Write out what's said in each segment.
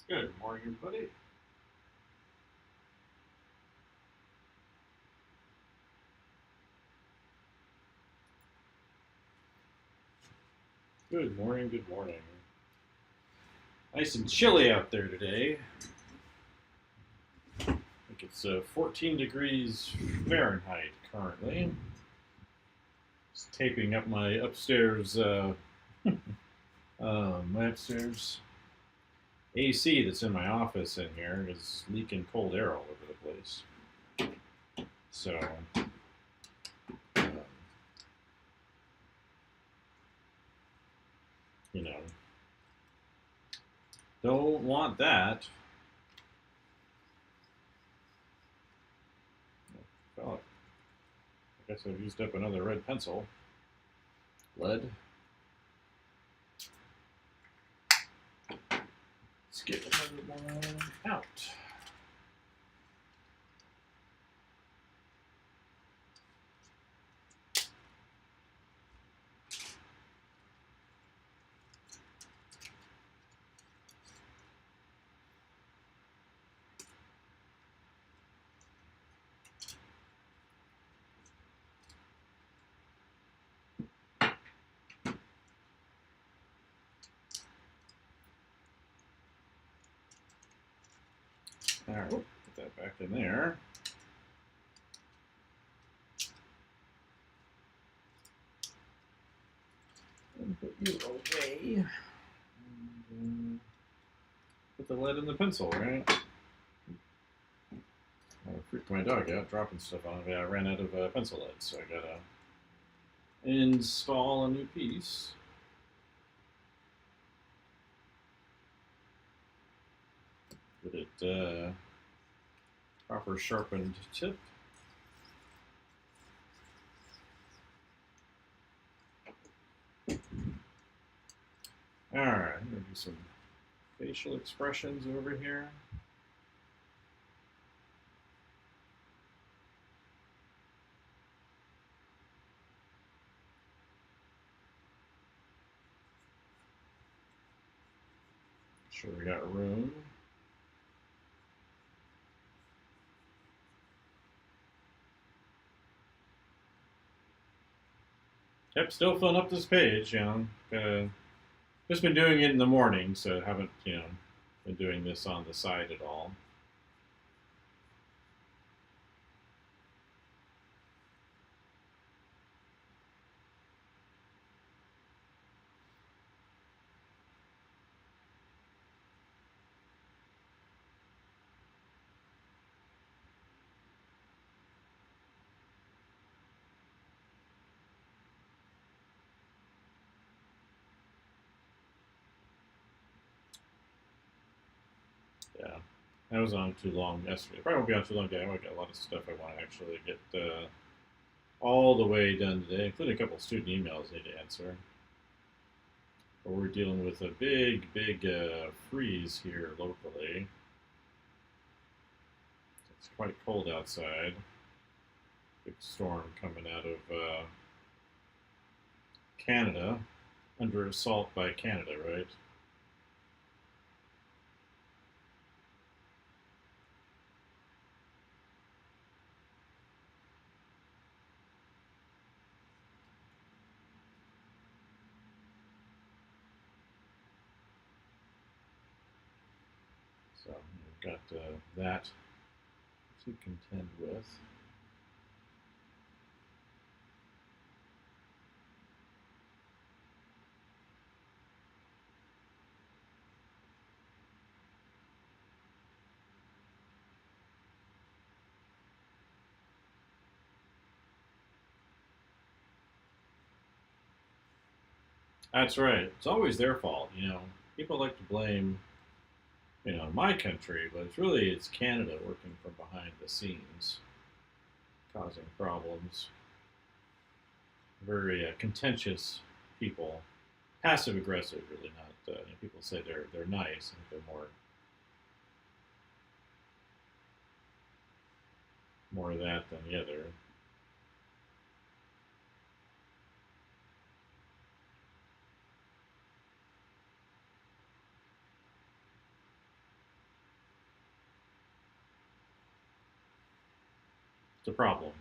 Good morning, everybody. Good morning, good morning. Nice and chilly out there today. I think it's 14 degrees Fahrenheit currently. Just taping up my upstairs, my upstairs AC that's in my office in here is leaking cold air all over the place. So, um, you know, don't want that. Well, I guess I've used up another red pencil. Lead. Let's get another one out. All right, put that back in there. And put you away. And, put the lead in the pencil, right? I freaked my dog out, dropping stuff on it. I ran out of pencil lead, so I gotta install a new piece. Get it proper sharpened tip. All right, I'm gonna do some facial expressions over here. Make sure we got room. Yep, still filling up this page, just been doing it in the morning, so haven't, been doing this on the side at all. Yeah, I was on too long yesterday. Probably won't be on too long today. I got a lot of stuff I want to actually get all the way done today, including a couple of student emails I need to answer. But we're dealing with a big freeze here locally. It's quite cold outside. Big storm coming out of Canada, under assault by Canada, right? So we've got that to contend with. That's right. It's always their fault. People like to blame, my country, but it's Canada working from behind the scenes, causing problems. Very contentious people, passive aggressive, really not. People say they're nice, and they're more of that than the other. It's a problem,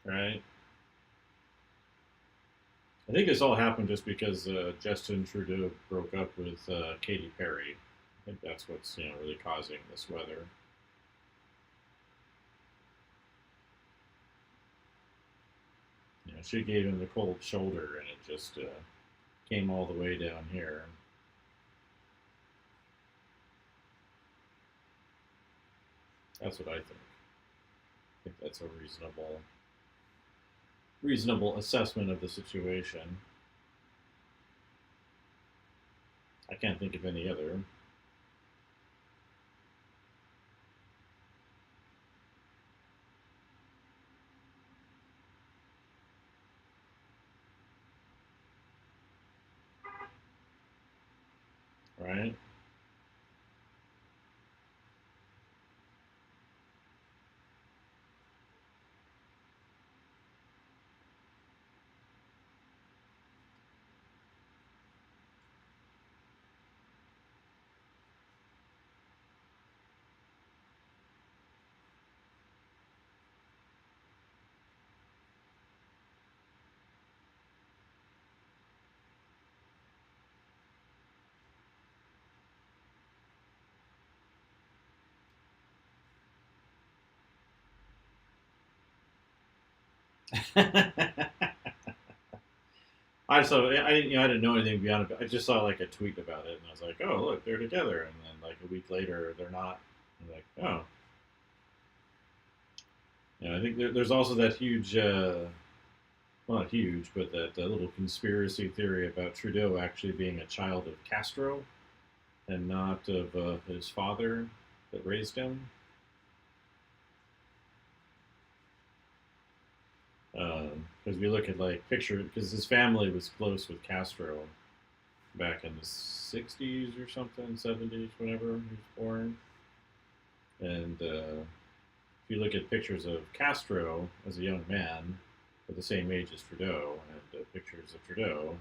right? I think this all happened just because Justin Trudeau broke up with Katy Perry. I think that's what's really causing this weather. She gave him the cold shoulder, and it just came all the way down here. That's what I think. I think that's a reasonable assessment of the situation. I can't think of any other. Right? I didn't know anything beyond it. I just saw like a tweet about it, and I was like, oh look, they're together. And then like a week later, they're not. I'm like, oh. I think there's also that huge, well not huge, but that little conspiracy theory about Trudeau actually being a child of Castro and not of his father that raised him. Because we look at like picture, because his family was close with Castro back in the 60s or something, 70s, whenever he was born. And if you look at pictures of Castro as a young man, at the same age as Trudeau, and pictures of Trudeau,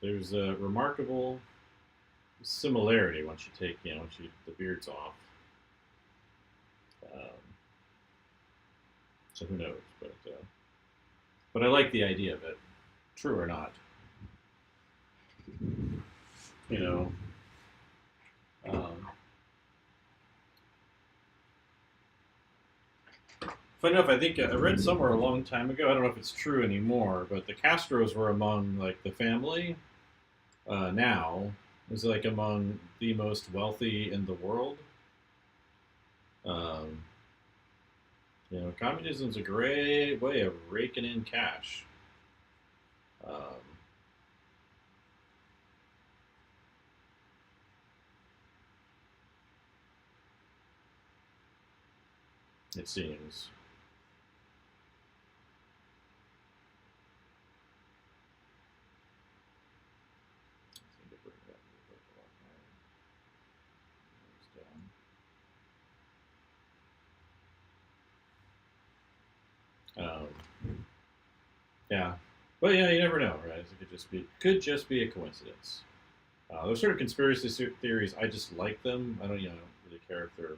there's a remarkable similarity once you take, the beards off. Um, so who knows? But I like the idea of it, true or not. You know, um, funny enough, I think I read somewhere a long time ago. I don't know if it's true anymore, but the Castros were among like the family. Now is like among the most wealthy in the world. Um, communism's a great way of raking in cash. Um, it seems. Um, yeah, but yeah, you never know, right? It could just be a coincidence. Those sort of conspiracy theories, I just like them. I don't really care if they're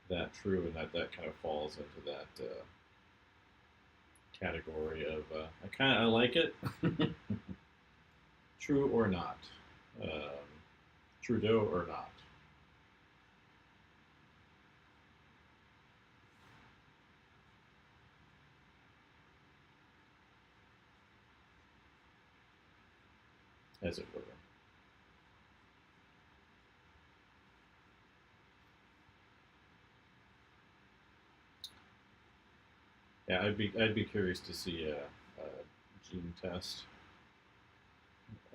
that true, and that kind of falls into that category of I like it, true or not, um, Trudeau or not, as it were. Yeah, I'd be curious to see a gene test,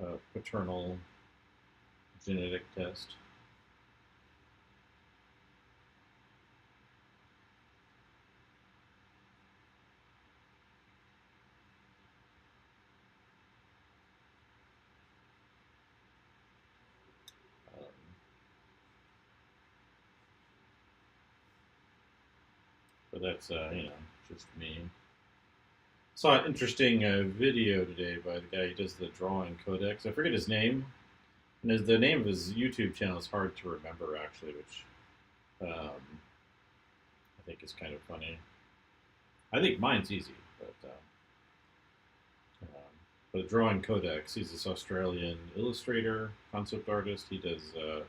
a paternal genetic test. Um, but that's just me. Saw an interesting video today by the guy who does the drawing codex. I forget his name, and the name of his YouTube channel is hard to remember actually, which I think is kind of funny. I think mine's easy, but Drawing Codex. He's this Australian illustrator, concept artist. He does. I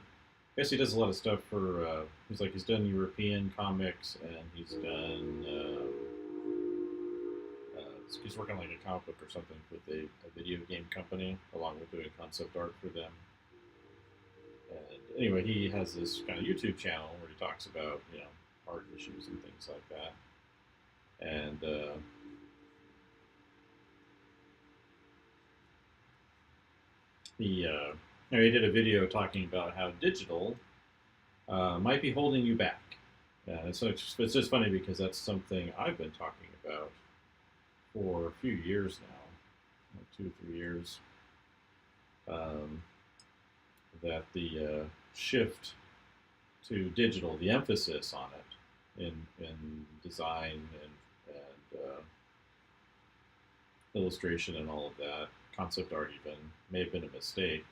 guess he does a lot of stuff for. He's done European comics, and he's done. He's working like a comic book or something with a video game company, along with doing concept art for them. And anyway, he has this kind of YouTube channel where he talks about art issues and things like that. And he did a video talking about how digital might be holding you back. So it's just funny because that's something I've been talking about for a few years now, like 2 or 3 years. That the shift to digital, the emphasis on it in design and illustration and all of that, concept art even, may have been a mistake.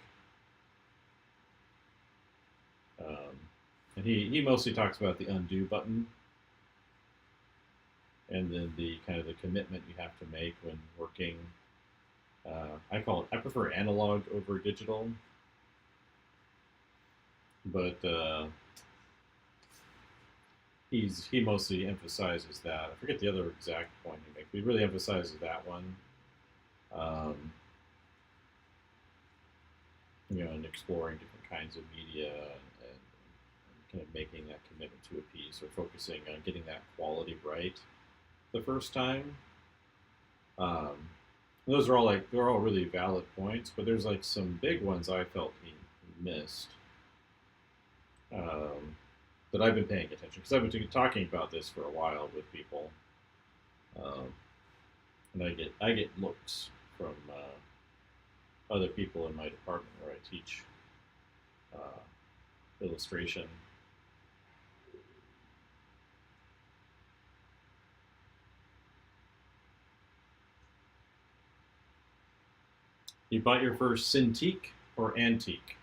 And he mostly talks about the undo button and then the kind of the commitment you have to make when working. I prefer analog over digital, but he mostly emphasizes that. I forget the other exact point he makes, but he really emphasizes that one. And exploring different kinds of media and kind of making that commitment to a piece or focusing on getting that quality right the first time. Those are all they're all really valid points, but there's like some big ones I felt he missed that I've been paying attention because I've been talking about this for a while with people, and I get looks from other people in my department where I teach illustration. You bought your first Cintiq or Antique?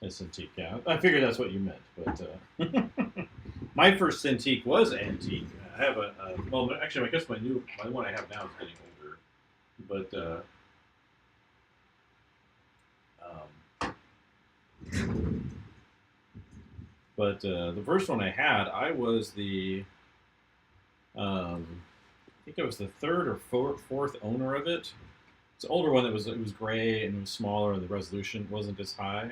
A Cintiq, yeah. I figured that's what you meant, but my first Cintiq was antique. I have well, actually, I guess my one I have now is getting older, but the first one I had, I was I think I was the third or fourth owner of it. It's an older one it was gray and it was smaller and the resolution wasn't as high,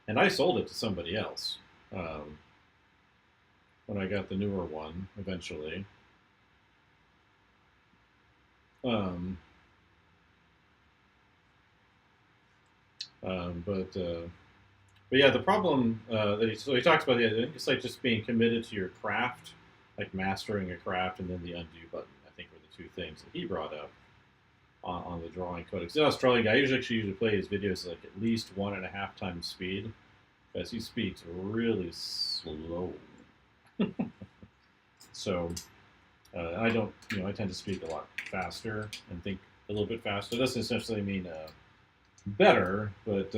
and I sold it to somebody else when I got the newer one eventually. But yeah, the problem that he talks about, I think it's like just being committed to your craft, like mastering a craft, and then the undo button. I think were the two things that he brought up on the drawing codex. The Australian guy, I usually play his videos like at least 1.5 times speed, because he speaks really slow. So I don't, I tend to speak a lot faster and think a little bit faster. It doesn't necessarily mean better, but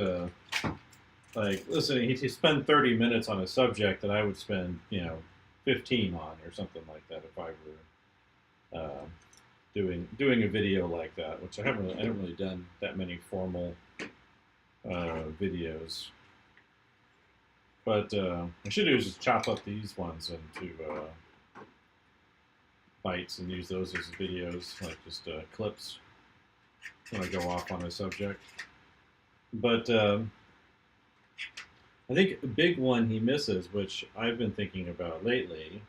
like listening, he spend 30 minutes on a subject that I would spend 15 on or something like that if I were doing a video like that, which I haven't really done that many formal videos. But I should do is just chop up these ones into bites and use those as videos, like just clips when I go off on a subject. But I think a big one he misses, which I've been thinking about lately,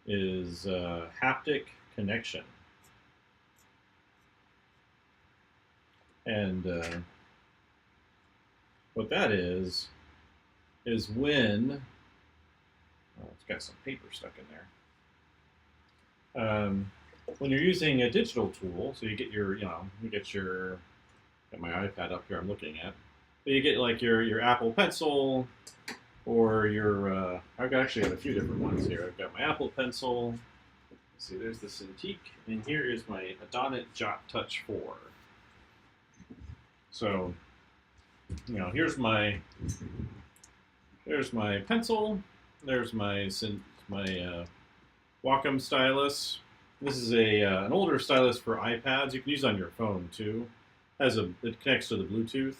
is haptic connection. And what that is when, oh, it's got some paper stuck in there. when you're using a digital tool, so you get your, got my iPad up here I'm looking at. So you get like your Apple Pencil or your, I've actually got a few different ones here. I've got my Apple Pencil. Let's see, there's the Cintiq, and here is my Adonit Jot Touch 4. So, here's my pencil. There's my Wacom stylus. This is an older stylus for iPads. You can use on your phone too. It connects to the Bluetooth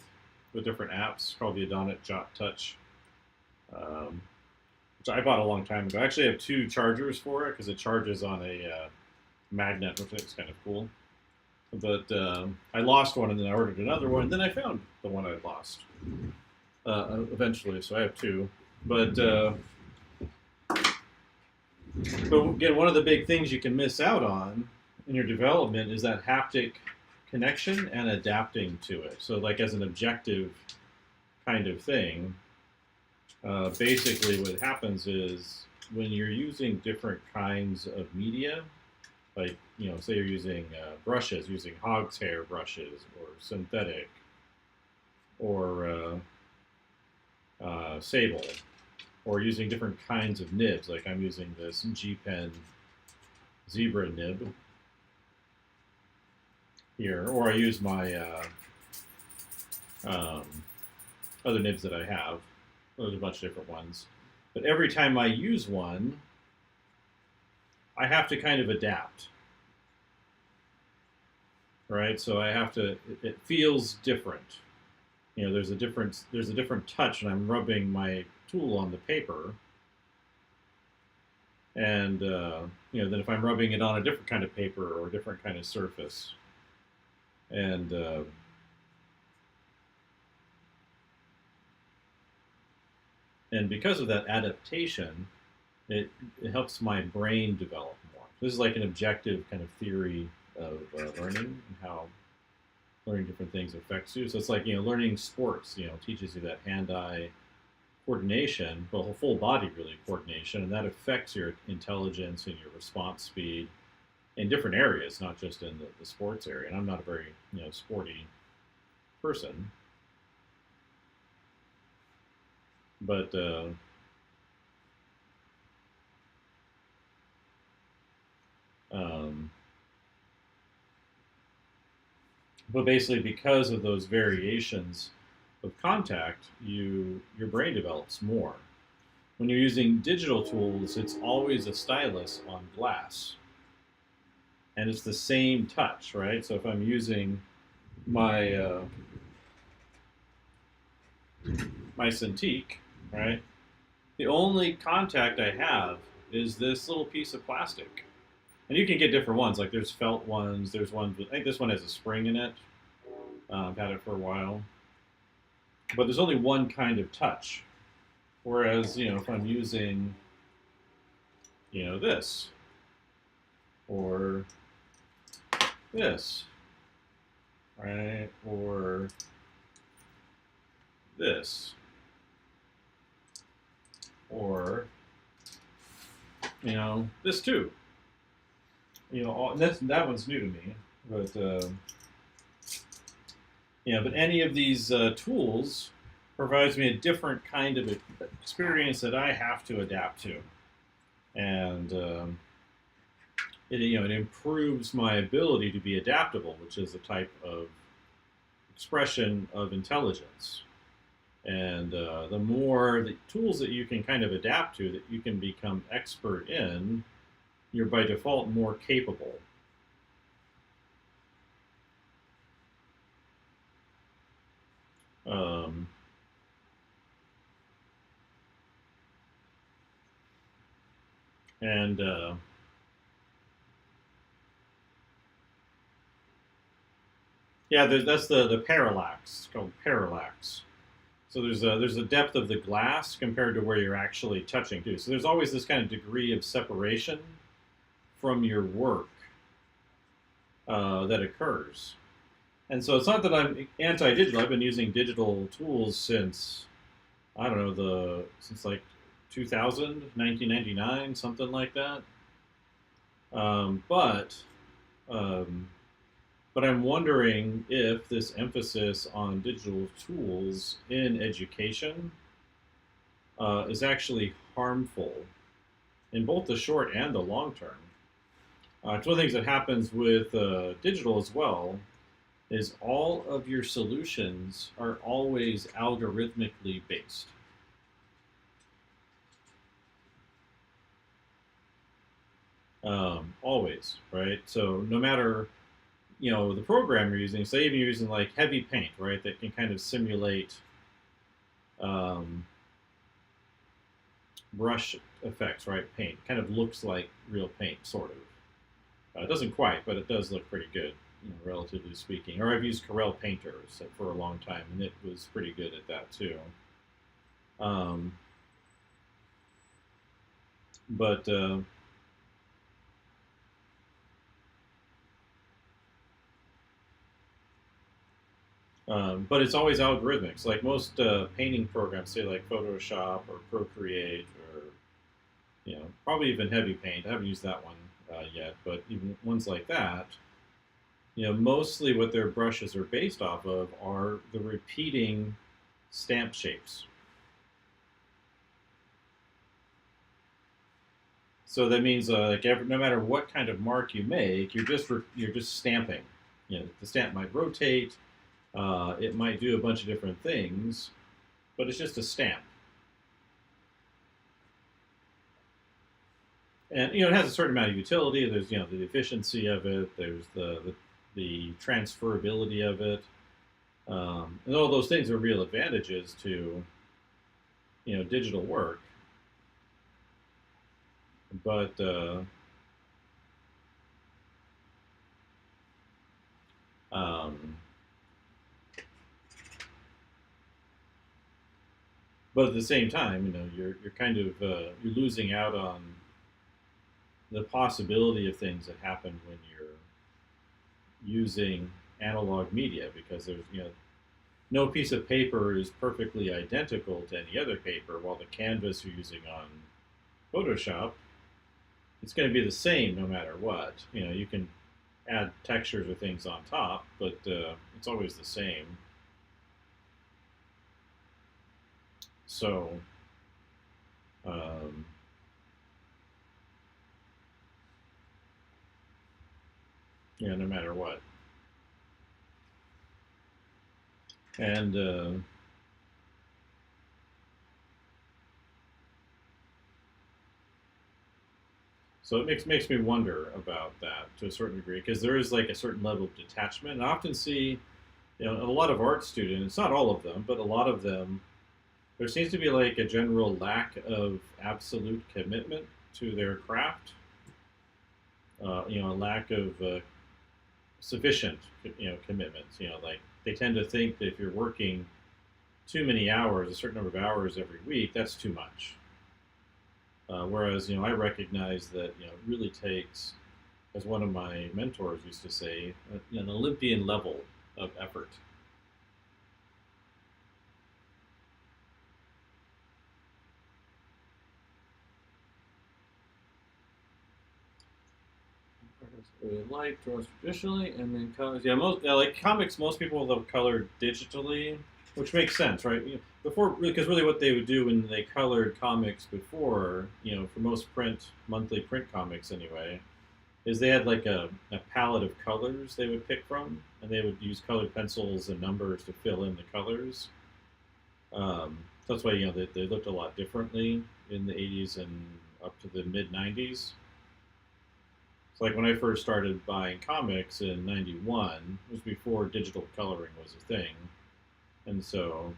with different apps called the Adonit Jot Touch, which I bought a long time ago. I actually have two chargers for it because it charges on a magnet, which is kind of cool. But I lost one and then I ordered another one. And then I found the one I lost eventually, so I have two. But again, one of the big things you can miss out on in your development is that haptic connection and adapting to it. So, like as an objective kind of thing, basically what happens is when you're using different kinds of media, like, say you're using brushes, using hog's hair brushes or synthetic or sable, or using different kinds of nibs, like I'm using this G-Pen zebra nib here, or I use my other nibs that I have. There's a bunch of different ones. But every time I use one, I have to kind of adapt, right? So I have to. It feels different. There's a different touch, and I'm rubbing my tool on the paper, and then if I'm rubbing it on a different kind of paper or a different kind of surface, and because of that adaptation, it helps my brain develop more. This is like an objective kind of theory of learning and how learning different things affects you. So it's like, learning sports, teaches you that hand-eye coordination, well, full body really coordination, and that affects your intelligence and your response speed in different areas, not just in the sports area. And I'm not a very, sporty person, but basically because of those variations of contact, your brain develops more. When you're using digital tools, it's always a stylus on glass, and it's the same touch, right? So if I'm using my my Cintiq, right, the only contact I have is this little piece of plastic. And you can get different ones. Like there's felt ones. There's ones. I think this one has a spring in it. I've had it for a while. But there's only one kind of touch. Whereas, if I'm using, this or this, right, or this, or, this too. That one's new to me, but but any of these tools provides me a different kind of experience that I have to adapt to, and it improves my ability to be adaptable, which is a type of expression of intelligence. And the more the tools that you can kind of adapt to, that you can become expert in, you're by default more capable. Um, and yeah, that's the parallax. It's called parallax. So there's a depth of the glass compared to where you're actually touching too. So there's always this kind of degree of separation from your work that occurs. And so it's not that I'm anti-digital. I've been using digital tools since, I don't know, since like 2000, 1999, something like that. But Um, but I'm wondering if this emphasis on digital tools in education is actually harmful in both the short and the long term. It's one of the things that happens with digital as well is all of your solutions are always algorithmically based. Always, right? So no matter the program you're using, say even you're using like heavy paint, right, that can kind of simulate um, brush effects, right? Paint kind of looks like real paint, sort of. It doesn't quite, but it does look pretty good, relatively speaking. Or I've used Corel Painters for a long time, and it was pretty good at that too. Um, but but it's always algorithmic. So like most painting programs, say like Photoshop or Procreate or probably even Heavy Paint. I haven't used that one yet, but even ones like that, mostly what their brushes are based off of are the repeating stamp shapes. So that means like no matter what kind of mark you make, you're just stamping. The stamp might rotate, it might do a bunch of different things, but it's just a stamp. And it has a certain amount of utility. There's the efficiency of it. There's the transferability of it, and all those things are real advantages to digital work. But um, but at the same time, you're kind of you're losing out on the possibility of things that happen when you're using analog media because there's no piece of paper is perfectly identical to any other paper, while the canvas you're using on Photoshop, it's going to be the same no matter what. You can add textures or things on top, but it's always the same. So, um, no matter what. And so it makes me wonder about that to a certain degree because there is like a certain level of detachment. And I often see, a lot of art students, not all of them, but a lot of them, there seems to be like a general lack of absolute commitment to their craft. A lack of sufficient, commitments. Like they tend to think that if you're working too many hours, a certain number of hours every week, that's too much. Whereas, I recognize that, it really takes, as one of my mentors used to say, an Olympian level of effort. Really like draws traditionally, and then colors. Yeah, like comics. Most people will color digitally, which makes sense, right? Before, because really what they would do when they colored comics before, for most monthly print comics anyway, is they had like a palette of colors they would pick from, and they would use colored pencils and numbers to fill in the colors. So that's why they looked a lot differently in the 80s and up to the mid 90s. So like when I first started buying comics in '91, it was before digital coloring was a thing, and so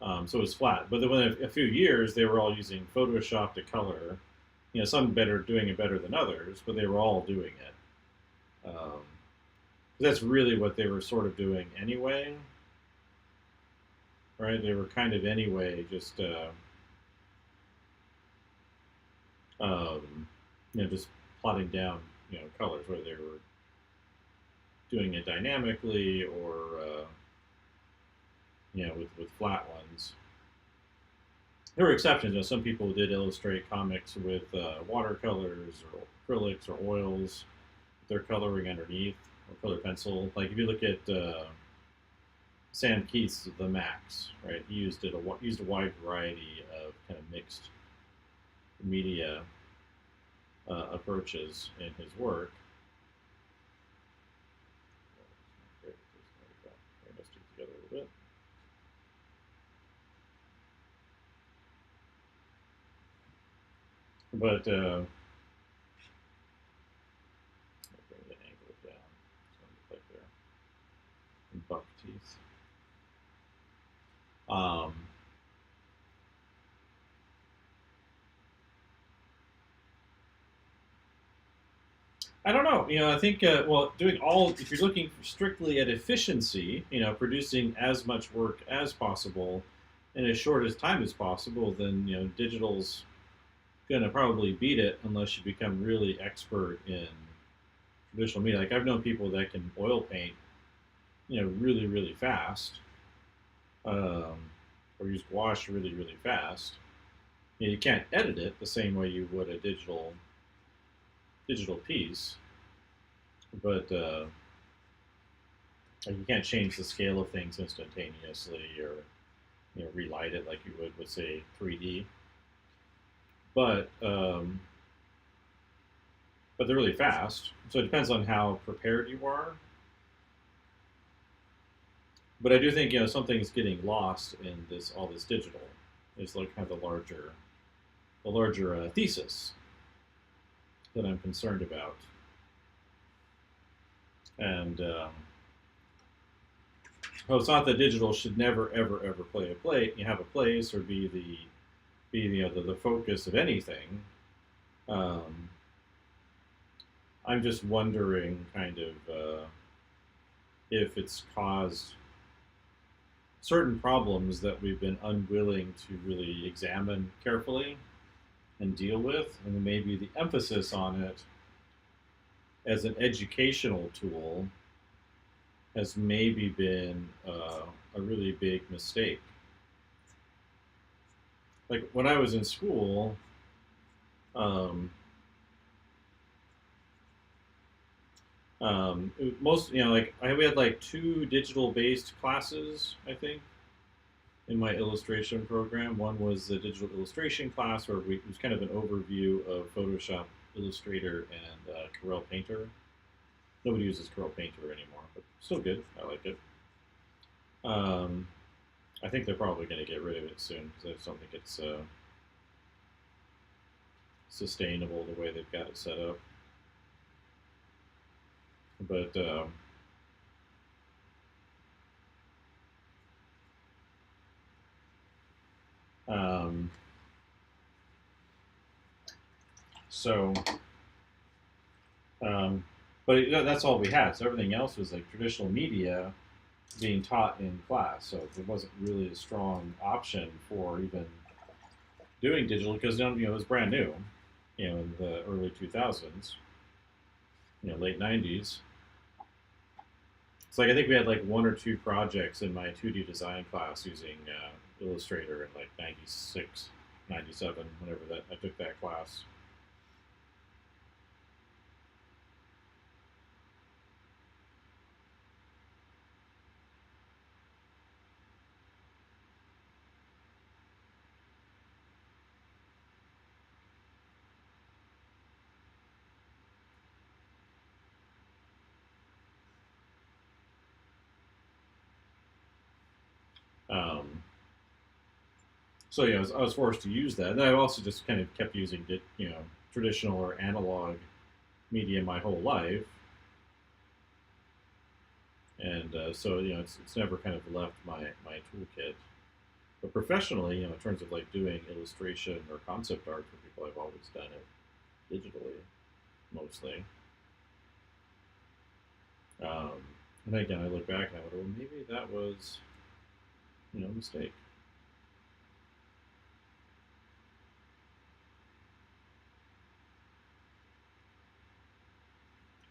it was flat. But then within a few years, they were all using Photoshop to color. Some doing it better than others, but they were all doing it. That's really what they were sort of doing anyway, right? They were kind of anyway just just plotting down colors, whether they were doing it dynamically or with flat ones. There were exceptions. Some people did illustrate comics with watercolors or acrylics or oils. They're coloring underneath or color pencil. Like if you look at Sam Keith's The Max, right? He used a wide variety of kind of mixed media approaches in his work. Let's stick together a little bit. But bring the angle down. It's going to look like they're buck teeth. I don't know. I think doing if you're looking strictly at efficiency, producing as much work as possible in as short as time as possible, then digital's going to probably beat it unless you become really expert in traditional media. Like I've known people that can oil paint, really really fast, or use gouache really really fast. You can't edit it the same way you would a digital piece, but you can't change the scale of things instantaneously or relight it like you would with say 3D. But they're really fast, so it depends on how prepared you are. But I do think something's getting lost in all this digital. Is like kind of the larger thesis that I'm concerned about. And it's not that digital should never, ever, ever have a place or be the focus of anything. I'm just wondering, kind of, if it's caused certain problems that we've been unwilling to really examine carefully and deal with, and maybe the emphasis on it as an educational tool has maybe been a really big mistake. Like when I was in school, we had like 2 digital-based classes, I think, in my illustration program. One was the digital illustration class, where it was kind of an overview of Photoshop, Illustrator, and Corel Painter. Nobody uses Corel Painter anymore, but still good. I like it. I think they're probably going to get rid of it soon because I just don't think it's sustainable the way they've got it set up. But that's all we had. So everything else was like traditional media being taught in class. So there wasn't really a strong option for even doing digital because it was brand new, in the early 2000s, late 90s. It's like I think we had like 1 or 2 projects in my 2D design class using Illustrator in like 96, 97, whenever that I took that class. So I was forced to use that, and I also just kind of kept using traditional or analog media my whole life, and so it's never kind of left my toolkit. But professionally, in terms of like doing illustration or concept art for people, I've always done it digitally, mostly. And again, I look back and I wonder, well, maybe that was a mistake.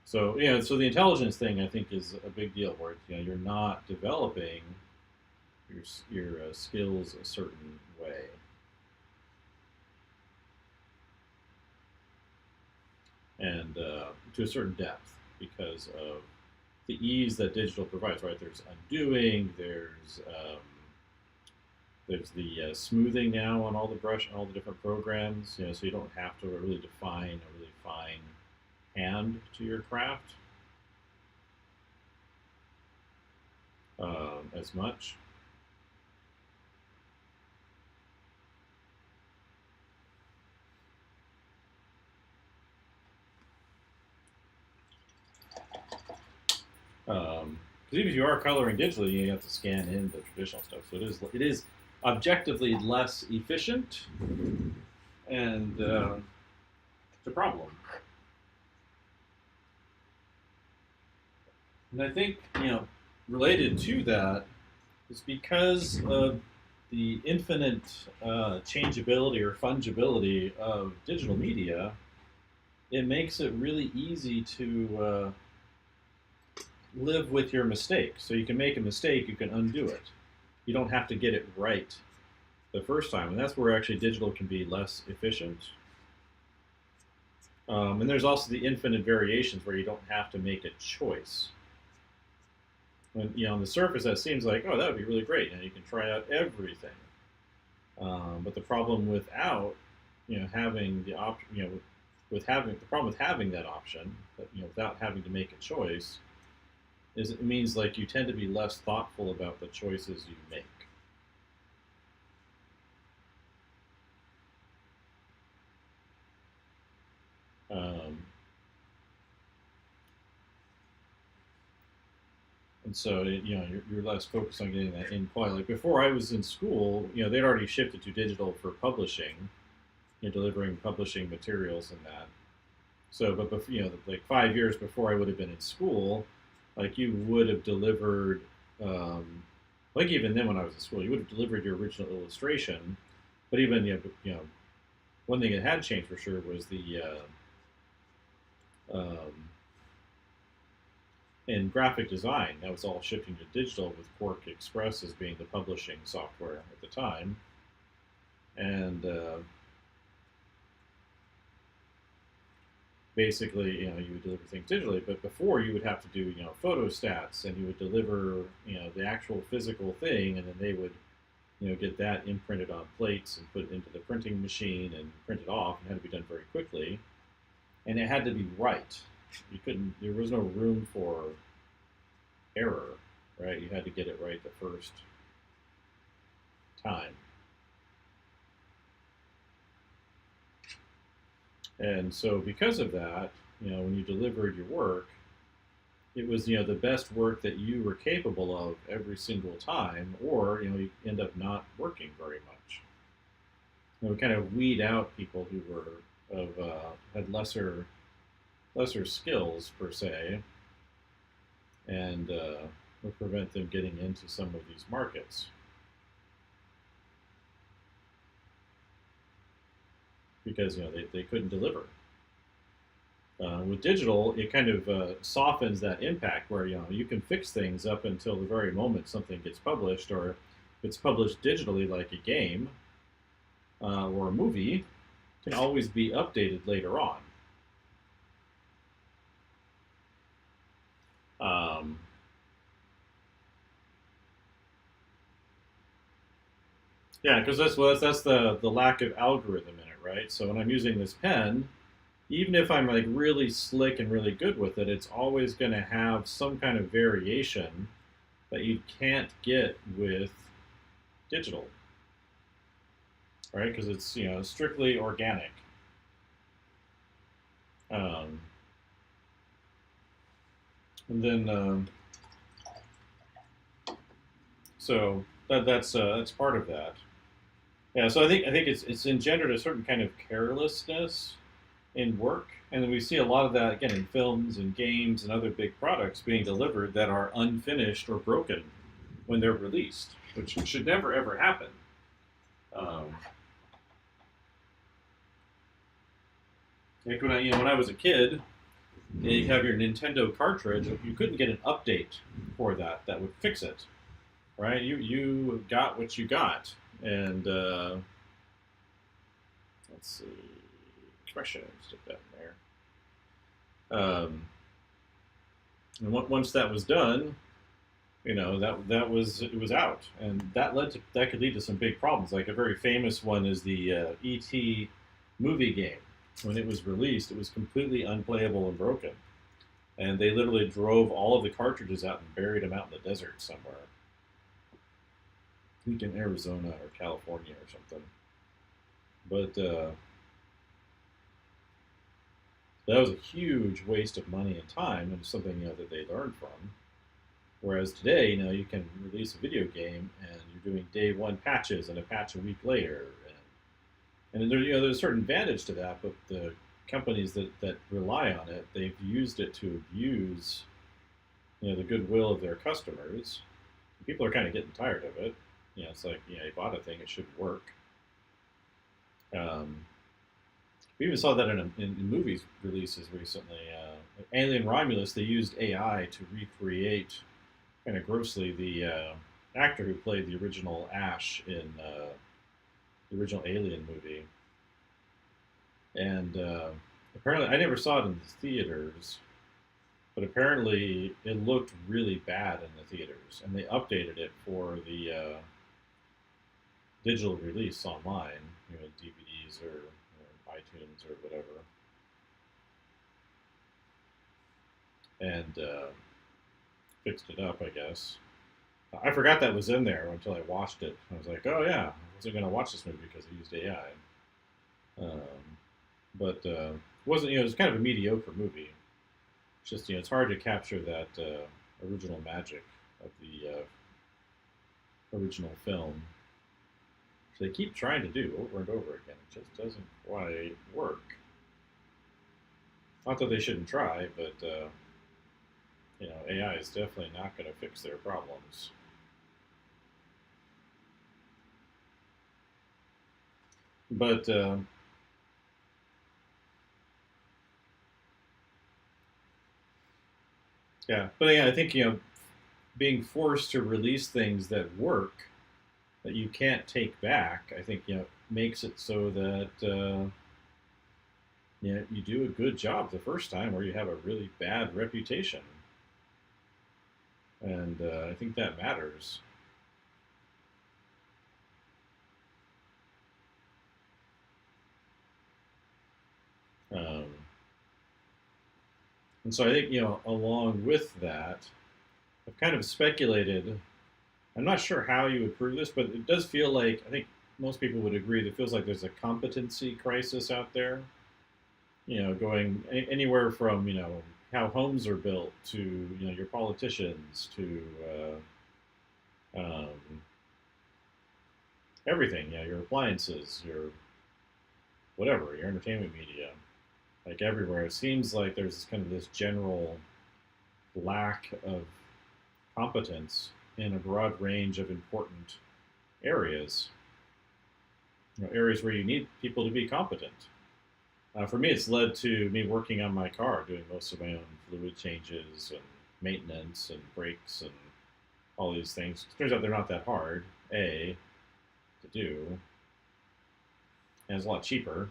So so the intelligence thing I think is a big deal, where you're not developing your skills a certain way. and to a certain depth because of the ease that digital provides. Right? There's undoing. There's the smoothing now on all the brush, all the different programs. So you don't have to really define a really fine hand to your craft as much. Because even if you are coloring digitally, you have to scan in the traditional stuff. So it is objectively less efficient, and it's a problem. And I think related to that is because of the infinite changeability or fungibility of digital media. It makes it really easy to live with your mistake. So you can make a mistake, you can undo it. You don't have to get it right the first time, and that's where actually digital can be less efficient. And there's also the infinite variations where you don't have to make a choice. When on the surface that seems like, oh, that would be really great, and you can try out everything. But the problem without having the option, with having the problem with having that option, without having to make a choice, is it means like you tend to be less thoughtful about the choices you make. Um, and so you're less focused on getting that in quality. Like before I was in school, they'd already shifted to digital for publishing, delivering publishing materials and that. So, but like 5 years before I would have been in school, like you would have delivered, like even then when I was in school, you would have delivered your original illustration. But even one thing that had changed for sure was the in graphic design, that was all shifting to digital with Quark Express as being the publishing software at the time, and basically, you would deliver things digitally. But before, you would have to do, photo stats, and you would deliver, the actual physical thing, and then they would, get that imprinted on plates and put it into the printing machine and print it off. And it had to be done very quickly, and it had to be right. You couldn't. There was no room for error, right? You had to get it right the first time. And so, because of that, when you delivered your work, it was the best work that you were capable of every single time, or you end up not working very much. We kind of weed out people who were of had lesser skills per se, and would prevent them getting into some of these markets because they couldn't deliver. With digital, it kind of softens that impact where you can fix things up until the very moment something gets published, or if it's published digitally like a game or a movie, can always be updated later on. Um, yeah, because that's the lack of algorithm in it, right? So when I'm using this pen, even if I'm like really slick and really good with it, it's always going to have some kind of variation that you can't get with digital, right? Because it's strictly organic. Um, and then so that's part of that. Yeah, so I think it's engendered a certain kind of carelessness in work, and then we see a lot of that again in films and games and other big products being delivered that are unfinished or broken when they're released, which should never ever happen. Um, like when I was a kid, you have your Nintendo cartridge. You couldn't get an update for that would fix it, right? You got what you got, and let's see, question, stick that in there. And once that was done, that was it was out, and that could lead to some big problems. Like a very famous one is the ET movie game. When it was released, it was completely unplayable and broken, and they literally drove all of the cartridges out and buried them out in the desert somewhere. I think in Arizona or California or something. But that was a huge waste of money and time, and something that they learned from. Whereas today, you can release a video game and you're doing day one patches and a patch a week later, and there, there's a certain advantage to that. But the companies that rely on it, they've used it to abuse, the goodwill of their customers. People are kind of getting tired of it. It's like, you bought a thing, it should work. We even saw that in movies releases recently. Alien Romulus, they used AI to recreate kind of grossly the actor who played the original Ash in the original Alien movie. And apparently, I never saw it in the theaters, but apparently it looked really bad in the theaters, and they updated it for the digital release online, DVDs or iTunes or whatever, and fixed it up, I guess. I forgot that was in there until I watched it. I was like, oh yeah, I wasn't going to watch this movie because it used AI. But it wasn't, it was kind of a mediocre movie. It's just, it's hard to capture that original magic of the original film. So they keep trying to do over and over again. It just doesn't quite work. Not that they shouldn't try, but AI is definitely not going to fix their problems. But yeah, but yeah, I think being forced to release things that work that you can't take back, I think makes it so that you do a good job the first time, or you have a really bad reputation, and I think that matters. Um, and so I think along with that, I've kind of speculated. I'm not sure how you would prove this, but it does feel like I think most people would agree that it feels like there's a competency crisis out there. Going anywhere from how homes are built to your politicians to um, everything. Your appliances, your whatever, your entertainment media, like everywhere. It seems like there's kind of this general lack of competence in a broad range of important areas. Areas where you need people to be competent. For me, it's led to me working on my car, doing most of my own fluid changes and maintenance and brakes and all these things. Turns out they're not that hard, to do, and it's a lot cheaper.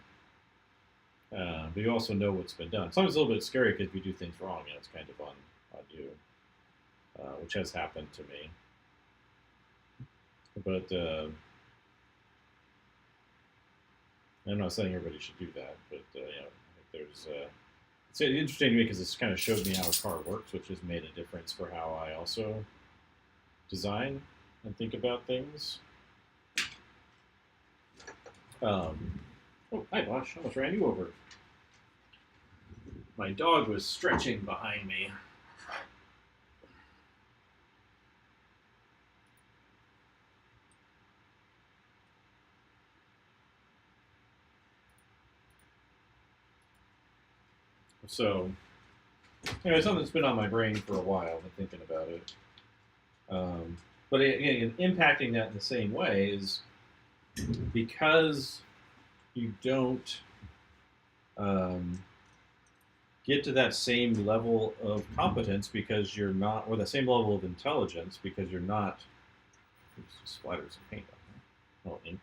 But you also know what's been done. Sometimes it's a little bit scary because if you do things wrong, it's kind of on you, which has happened to me. But I'm not saying everybody should do that, but I think there's it's interesting to me because it's kind of showed me how a car works, which has made a difference for how I also design and think about things. Oh, hi, Bosh. I almost ran you over. My dog was stretching behind me. So, anyway, something that's been on my brain for a while. I've been thinking about it. But again, impacting that in the same way is because you don't get to that same level of competence because you're not, or the same level of intelligence because you're not. Oops, splatters some paint on here. Oh, ink.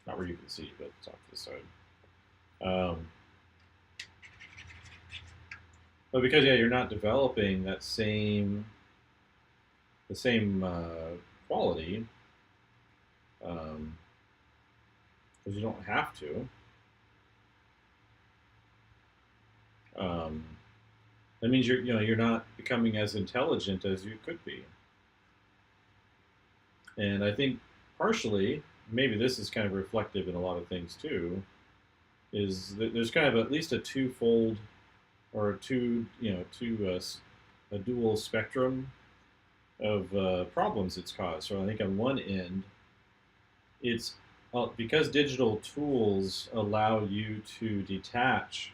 Not where you can see, but it's off to the side. But because yeah, you're not developing that the same quality, because you don't have to. Um, that means you're not becoming as intelligent as you could be. And I think partially, maybe this is kind of reflective in a lot of things too, is that there's kind of at least a twofold or a dual spectrum of problems it's caused. So I think on one end, it's because digital tools allow you to detach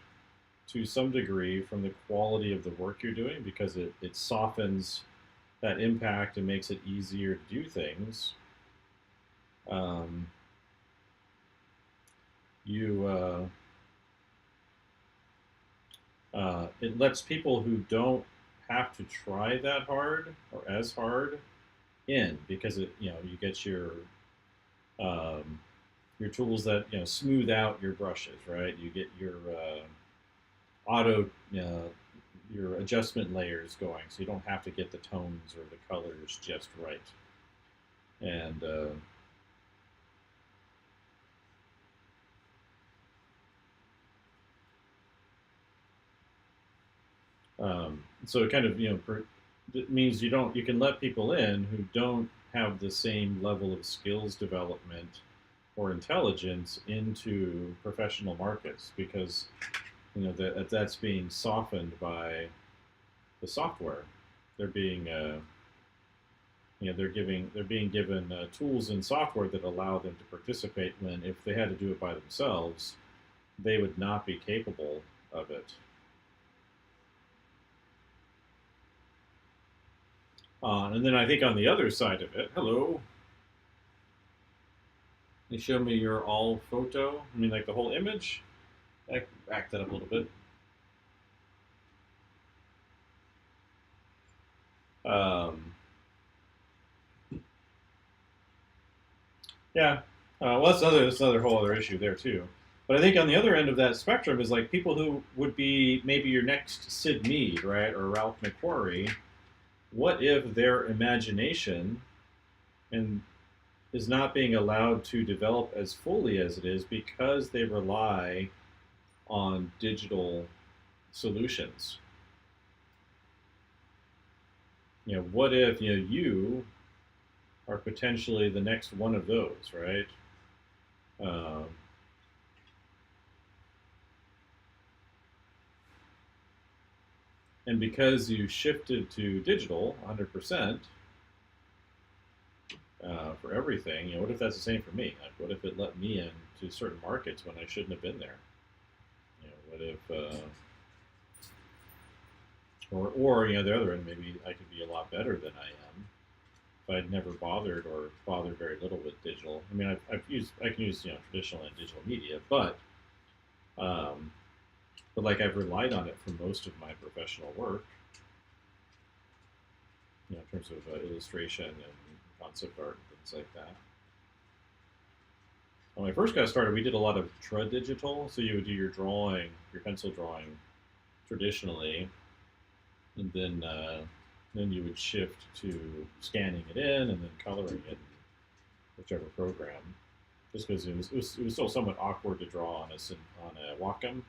to some degree from the quality of the work you're doing because it softens that impact and makes it easier to do things. Um, you It lets people who don't have to try that hard or as hard in because you get um, your tools that smooth out your brushes, right? You get your auto your adjustment layers going, so you don't have to get the tones or the colors just right. And so it kind of it means you can let people in who don't have the same level of skills development or intelligence into professional markets because that's being softened by the software. They're being they're being given tools and software that allow them to participate when if they had to do it by themselves, they would not be capable of it. And then I think on the other side of it, hello, they show me your all photo. I mean, like the whole image. I back that up a little bit. Um, yeah. Well, that's another whole other issue there too. But I think on the other end of that spectrum is like people who would be maybe your next Sid Mead, right, or Ralph McQuarrie. What if their imagination and is not being allowed to develop as fully as it is because they rely on digital solutions? What if you are potentially the next one of those, right? Um, and because you shifted to digital 100% for everything, what if that's the same for me? Like, what if it let me in to certain markets when I shouldn't have been there? What if, or the other end, maybe I could be a lot better than I am if I'd never bothered or bothered very little with digital. I mean, I can use traditional and digital media, um, but like I've relied on it for most of my professional work, in terms of illustration and concept art and things like that. When I first got started, we did a lot of digital, so you would do your pencil drawing traditionally, and then you would shift to scanning it in and then coloring it in whichever program. Just because it was still somewhat awkward to draw on a Wacom.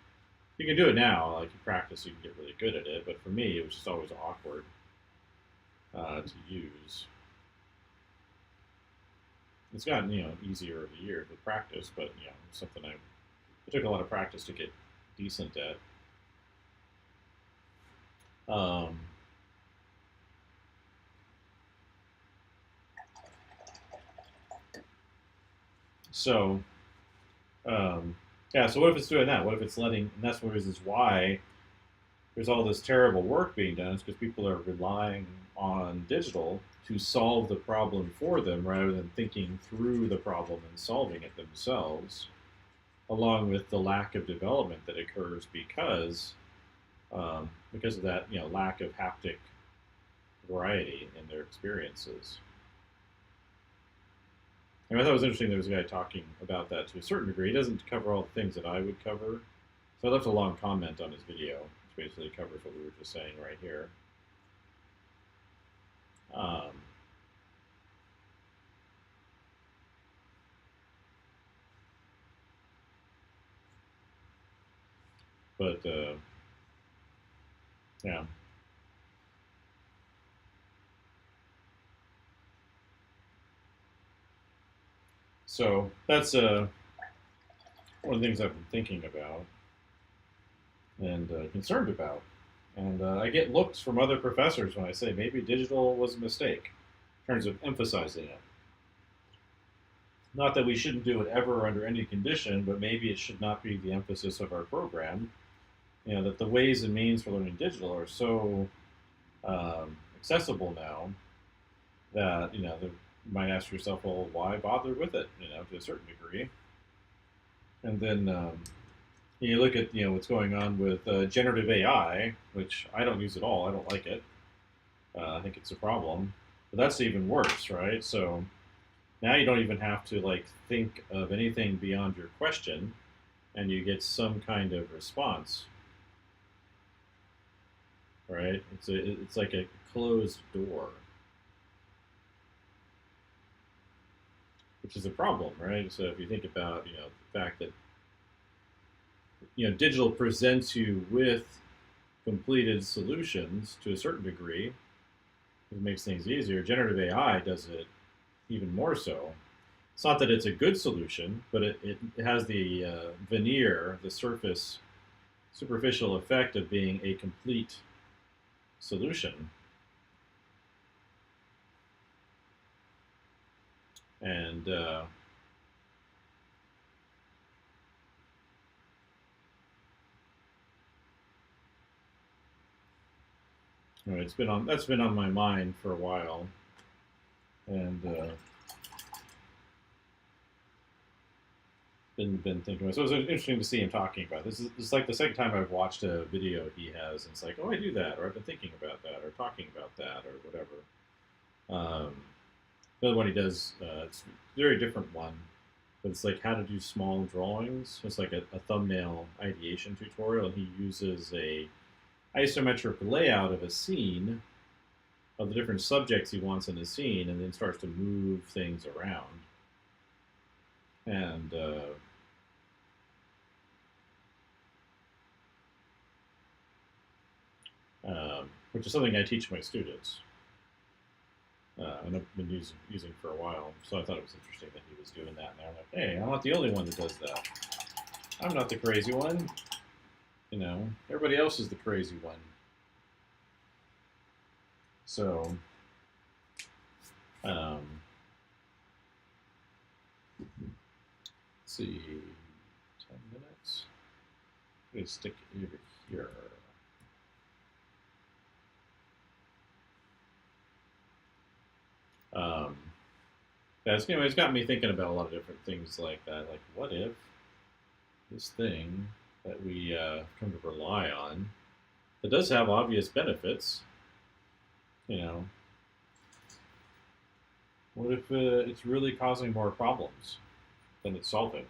You can do it now, like you practice, you can get really good at it. But for me, it was just always awkward to use. It's gotten easier over the years with practice, but something it took a lot of practice to get decent at. Um, so yeah, so what if it's doing that? What if it's letting? And that's one of the reasons why there's all this terrible work being done. Is because people are relying on digital to solve the problem for them rather than thinking through the problem and solving it themselves, along with the lack of development that occurs because of that lack of haptic variety in their experiences. And I thought it was interesting there was a guy talking about that to a certain degree. He doesn't cover all the things that I would cover. So I left a long comment on his video. It's basically covers what we were just saying right here. Um, but yeah. So that's one of the things I've been thinking about and concerned about. And I get looks from other professors when I say maybe digital was a mistake in terms of emphasizing it. Not that we shouldn't do it ever under any condition, but maybe it should not be the emphasis of our program. That the ways and means for learning digital are so accessible now that you might ask yourself, well, why bother with it? To a certain degree. And then you look at what's going on with generative AI, which I don't use at all. I don't like it. I think it's a problem. But that's even worse, right? So now you don't even have to think of anything beyond your question, and you get some kind of response, right? It's like a closed door, which is a problem, right? So if you think about the fact that digital presents you with completed solutions to a certain degree, it makes things easier. Generative AI does it even more so. It's not that it's a good solution, but it has the veneer, the superficial effect of being a complete solution. And that's been on my mind for a while, and been thinking about it. So it was interesting to see him talking about this. It's like the second time I've watched a video he has, and it's like, oh, I do that, or I've been thinking about that, or talking about that, or whatever. The other one he does, it's a very different one, but it's like how to do small drawings. It's like a thumbnail ideation tutorial, and he uses a isometric layout of a scene of the different subjects he wants in the scene, and then starts to move things around. And which is something I teach my students, and I've been using for a while. So I thought it was interesting that he was doing that. And I'm like, hey, I'm not the only one that does that. I'm not the crazy one. Everybody else is the crazy one. So, let's see, 10 minutes. Let me stick it over here. It's got me thinking about a lot of different things like that. Like, what if this thing that we come to rely on, that does have obvious benefits, what if it's really causing more problems than it's solving?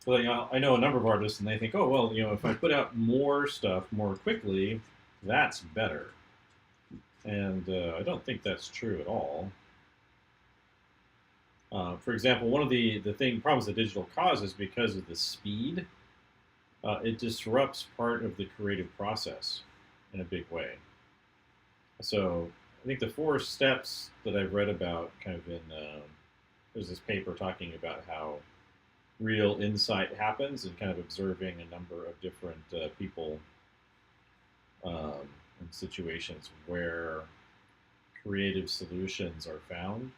So, I know a number of artists, and they think, oh, well, if I put out more stuff more quickly, that's better. And I don't think that's true at all. For example, one of the problems that digital causes because of the speed, it disrupts part of the creative process in a big way. So I think the 4 steps that I've read about kind of there's this paper talking about how real insight happens and kind of observing a number of different people in situations where creative solutions are found.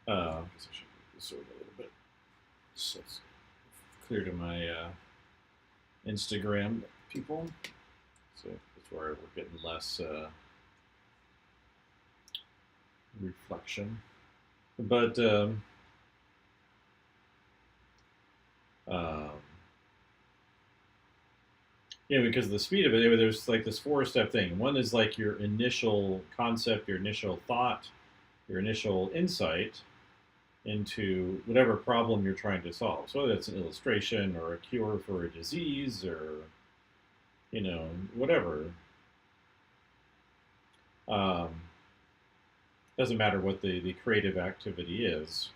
I guess I should move this over a little bit so it's clear to my Instagram people. So that's where we're getting less reflection. But because of the speed of it, there's like this 4-step thing. One is like your initial concept, your initial thought, your initial insight. into whatever problem you're trying to solve. So whether it's an illustration or a cure for a disease or whatever. Um, doesn't matter what the creative activity is,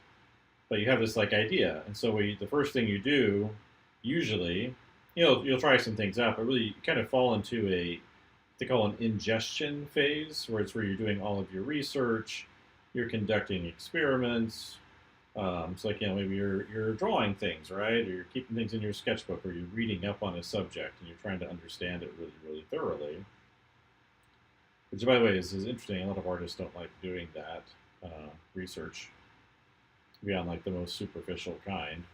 but you have this like idea, and so the first thing you do, usually, you'll try some things out, but really you kind of fall into they call an ingestion phase, where it's where you're doing all of your research, you're conducting experiments. So like maybe you're drawing things, right, or you're keeping things in your sketchbook, or you're reading up on a subject and you're trying to understand it really, really thoroughly. Which, by the way, is interesting. A lot of artists don't like doing that research beyond like the most superficial kind.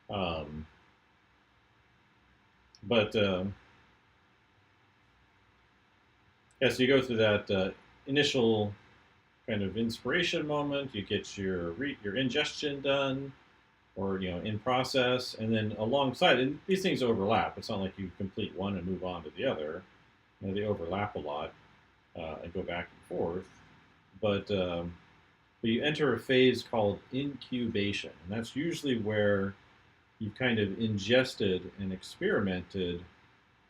Um, but yeah, so you go through that initial kind of inspiration moment. You get your ingestion done, or in process, and then alongside, and these things overlap. It's not like you complete one and move on to the other. They overlap a lot and go back and forth. But you enter a phase called incubation, and that's usually where you've kind of ingested and experimented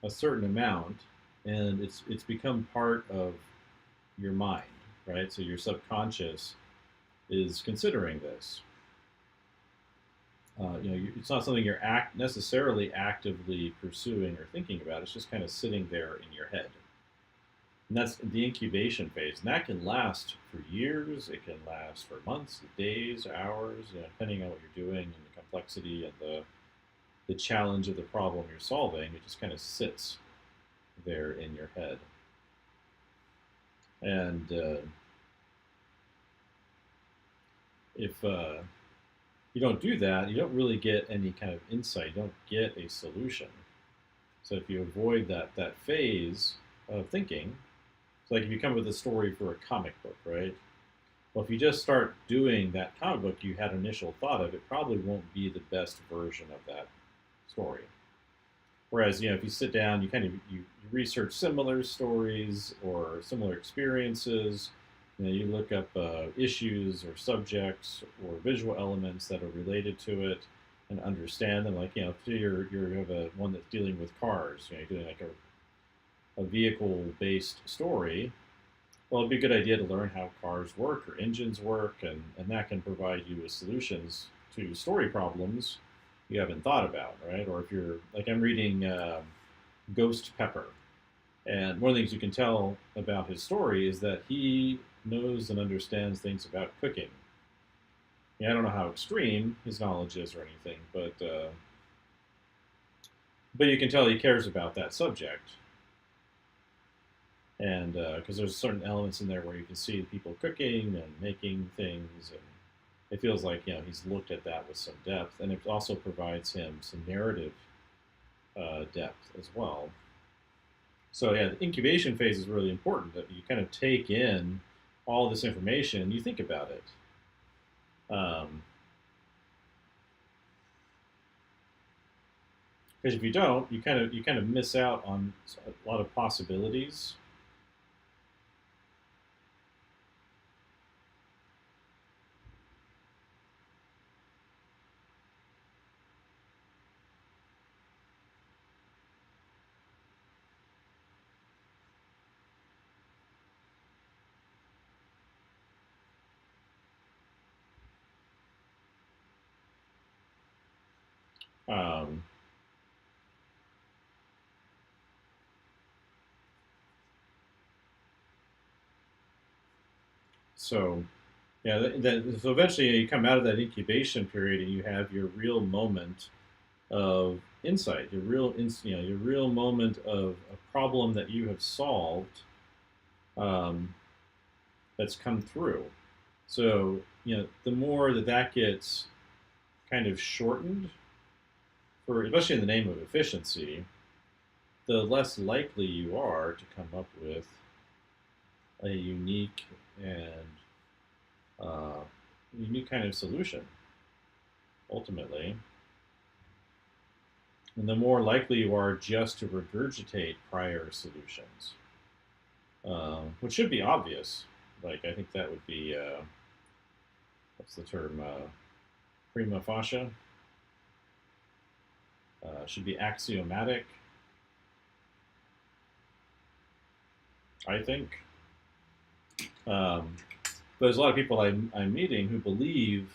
a certain amount, and it's become part of your mind, right? So your subconscious is considering this. It's not something you're necessarily actively pursuing or thinking about. It's just kind of sitting there in your head. And that's the incubation phase. And that can last for years. It can last for months, days, hours, depending on what you're doing and the complexity and the challenge of the problem you're solving. It just kind of sits there in your head. And if you don't do that, you don't really get any kind of insight. You don't get a solution. So if you avoid that phase of thinking, it's like if you come up with a story for a comic book, right? Well, if you just start doing that comic book you had initial thought of, it probably won't be the best version of that story. Whereas, if you sit down, you research similar stories or similar experiences. You look up issues or subjects or visual elements that are related to it and understand them. Like, if you have one that's dealing with cars, you're doing like a vehicle-based story. Well, it'd be a good idea to learn how cars work or engines work, and that can provide you with solutions to story problems you haven't thought about, right? Or if you're like I'm reading Ghost Pepper, and one of the things you can tell about his story is that he knows and understands things about cooking. I don't know how extreme his knowledge is or anything, but you can tell he cares about that subject, and because there's certain elements in there where you can see people cooking and making things, and it feels like he's looked at that with some depth, and it also provides him some narrative depth as well. So yeah, the incubation phase is really important, that you kind of take in all this information and you think about it. Because if you don't, you kind of miss out on a lot of possibilities. Um, so yeah, so eventually you come out of that incubation period and you have your real moment of insight, your real moment of a problem that you have solved, um, that's come through. So the more that gets kind of shortened, for especially in the name of efficiency, the less likely you are to come up with a and uh, unique kind of solution. Ultimately, and the more likely you are just to regurgitate prior solutions, which should be obvious. Like, I think that would be, what's the term, prima facie, should be axiomatic, I think. But there's a lot of people I'm meeting who believe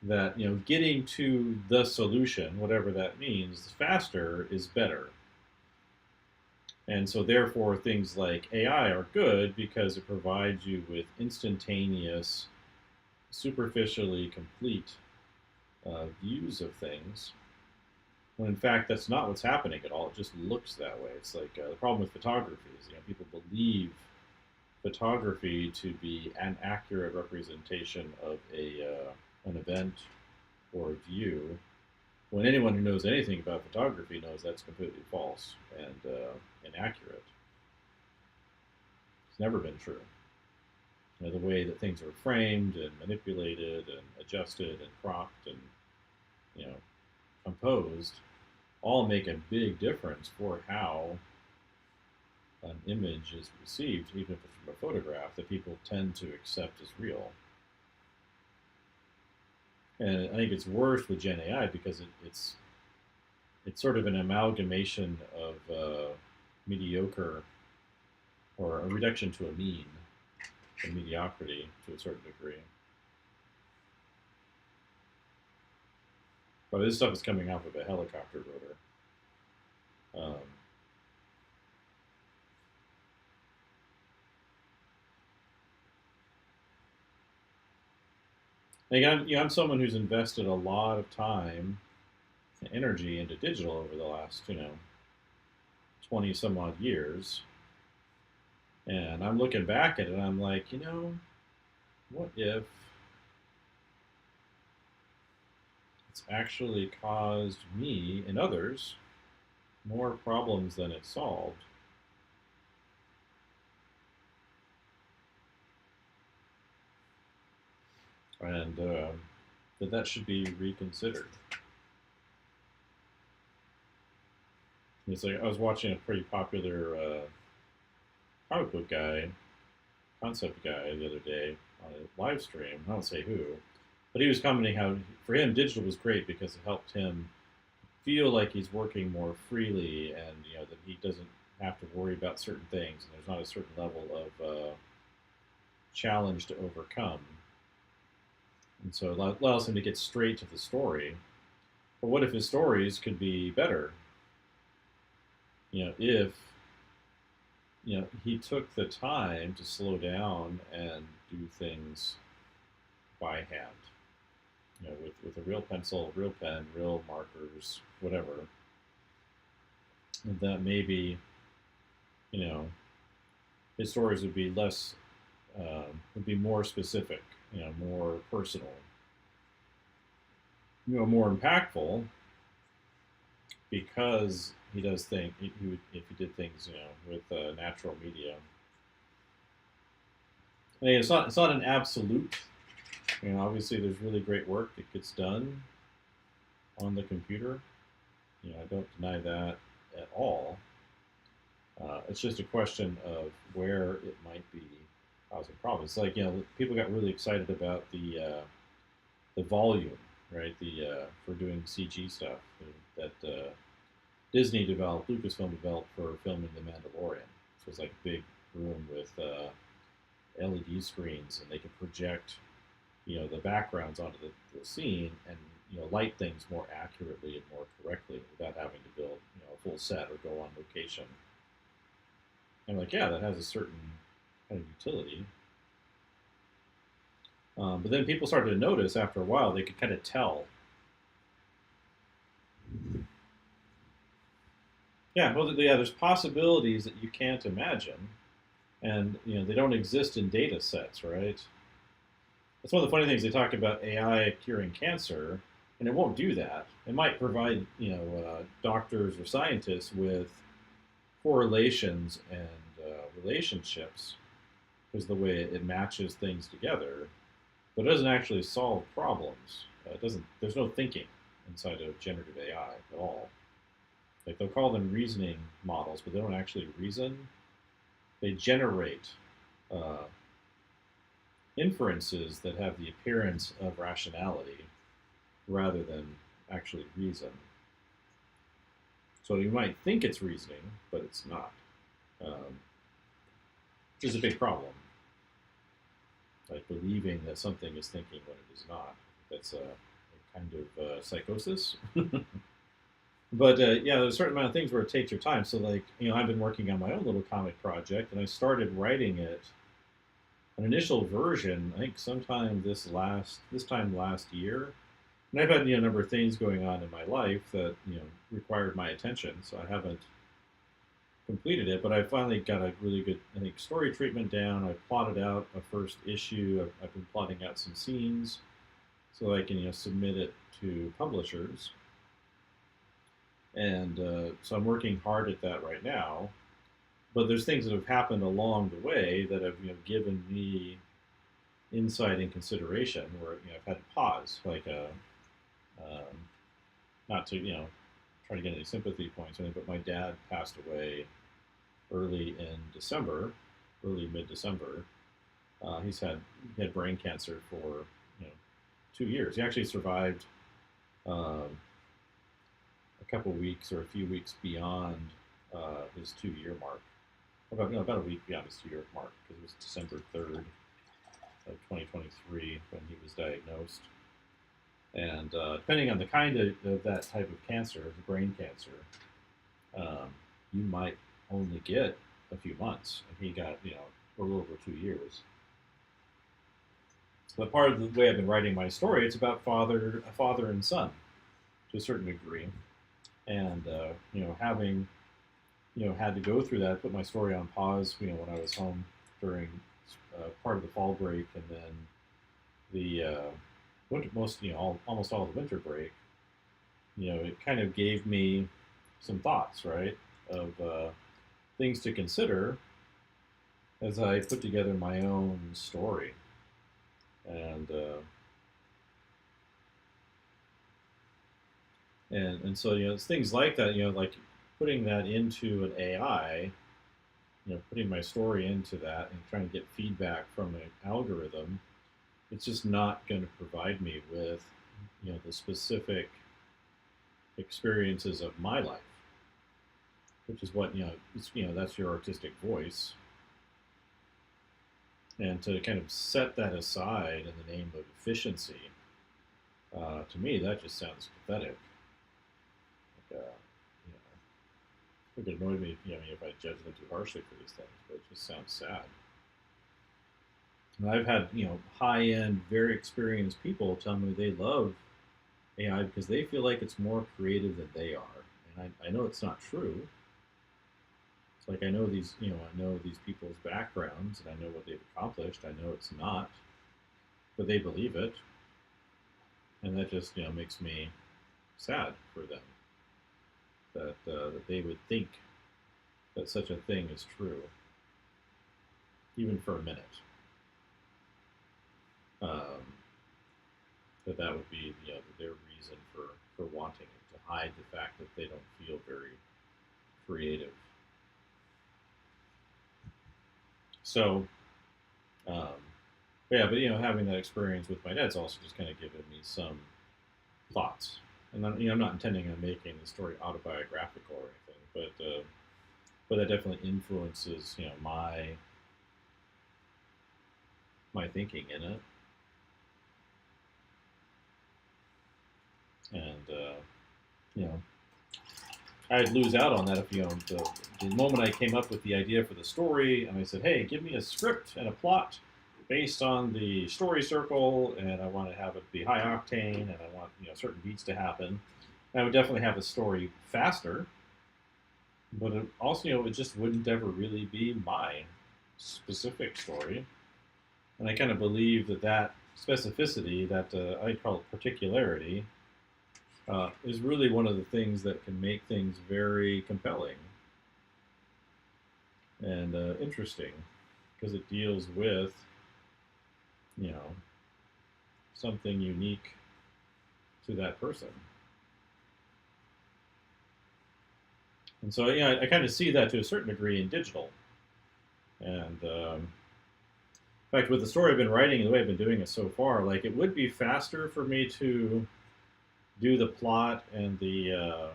that getting to the solution, whatever that means, faster is better. And so therefore things like AI are good because it provides you with instantaneous, superficially complete views of things. When in fact that's not what's happening at all. It just looks that way. It's like the problem with photography is people believe photography to be an accurate representation of an event or a view, when anyone who knows anything about photography knows that's completely false and inaccurate. It's never been true. The way that things are framed and manipulated and adjusted and cropped and you know composed all make a big difference for how an image is received, even if it's from a photograph, that people tend to accept as real. And I think it's worse with Gen AI because it's sort of an amalgamation of mediocre, or a reduction to a mean, a mediocrity to a certain degree. But this stuff is coming off of a helicopter rotor. Again, I'm someone who's invested a lot of time and energy into digital over the last 20 some odd years, and I'm looking back at it and I'm like, what if it's actually caused me and others more problems than it solved? And that should be reconsidered. It's like I was watching a pretty popular comic book guy, concept guy, the other day on a live stream. I don't say who, but he was commenting how for him digital was great because it helped him feel like he's working more freely, and that he doesn't have to worry about certain things, and there's not a certain level of challenge to overcome. And so it allows him to get straight to the story. But what if his stories could be better? If he took the time to slow down and do things by hand, with a real pencil, real pen, real markers, whatever, and that maybe, his stories would be would be more specific, more personal, more impactful, because he does think he would, if he did things with natural media. I mean, it's not an absolute. Obviously there's really great work that gets done on the computer. I don't deny that at all. It's just a question of where it might be causing problems. It's like people got really excited about the volume, right? For doing CG stuff that Disney developed, Lucasfilm developed for filming The Mandalorian. So it's like a big room with LED screens, and they can project the backgrounds onto the scene and light things more accurately and more correctly without having to build a full set or go on location. And I'm like, yeah, that has a certain kind of utility. But then people started to notice after a while they could kind of tell. Yeah, well, yeah, there's possibilities that you can't imagine, and they don't exist in data sets, right? That's one of the funny things they talk about AI curing cancer, and it won't do that. It might provide doctors or scientists with correlations and relationships because the way it matches things together, but it doesn't actually solve problems. It doesn't. There's no thinking inside of generative AI at all. Like they'll call them reasoning models, but they don't actually reason. They generate uh, inferences that have the appearance of rationality rather than actually reason. So you might think it's reasoning, but it's not, which is a big problem. Like believing that something is thinking when it is not. That's a kind of psychosis. But yeah, there's a certain amount of things where it takes your time. So like, I've been working on my own little comic project, and I started writing it, an initial version, I think sometime this time last year. And I've had a number of things going on in my life that required my attention, so I haven't completed it. But I finally got a really good, I think, story treatment down. I plotted out a first issue. I've been plotting out some scenes so I can submit it to publishers. And so I'm working hard at that right now. But there's things that have happened along the way that have given me insight and consideration where I've had to pause, like um, not to try to get any sympathy points or anything. But my dad passed away early in December, early mid-December. He had brain cancer for 2 years. He actually survived um, a couple weeks or a few weeks beyond his 2 year mark. About a week beyond his 2 year mark, because it was December 3rd of 2023 when he was diagnosed. And depending on the kind of that type of cancer, the brain cancer, you might only get a few months. And he got, a little over 2 years. But part of the way I've been writing my story, it's about a father and son, to a certain degree, and having had to go through that, put my story on pause, when I was home during part of the fall break, and then the winter, almost all the winter break. It kind of gave me some thoughts, right, of things to consider as I put together my own story. And so it's things like that, like putting that into an AI, putting my story into that and trying to get feedback from an algorithm. It's just not going to provide me with the specific experiences of my life, which is what that's your artistic voice. And to kind of set that aside in the name of efficiency, to me that just sounds pathetic. Like, it would annoy me, if I judge them too harshly for these things, but it just sounds sad. And I've had, high-end, very experienced people tell me they love AI because they feel like it's more creative than they are. And I know it's not true. It's like I know these people's backgrounds and I know what they've accomplished. I know it's not, but they believe it. And that just, makes me sad for them. That they would think that such a thing is true, even for a minute. That would be their reason for wanting it, to hide the fact that they don't feel very creative. So, um, yeah, but having that experience with my dad's also just kind of given me some thoughts. And I'm not intending on making the story autobiographical or anything, but that definitely influences my thinking in it. And I'd lose out on that if the moment I came up with the idea for the story and I said, hey, give me a script and a plot based on the story circle, and I want to have it be high octane, and I want certain beats to happen. And I would definitely have the story faster, but it also it just wouldn't ever really be my specific story. And I kind of believe that specificity, that I call it particularity, is really one of the things that can make things very compelling and interesting, because it deals with you know something unique to that person. And so, yeah, I kind of see that to a certain degree in digital. And in fact, with the story I've been writing and the way I've been doing it so far, like it would be faster for me to do the plot and the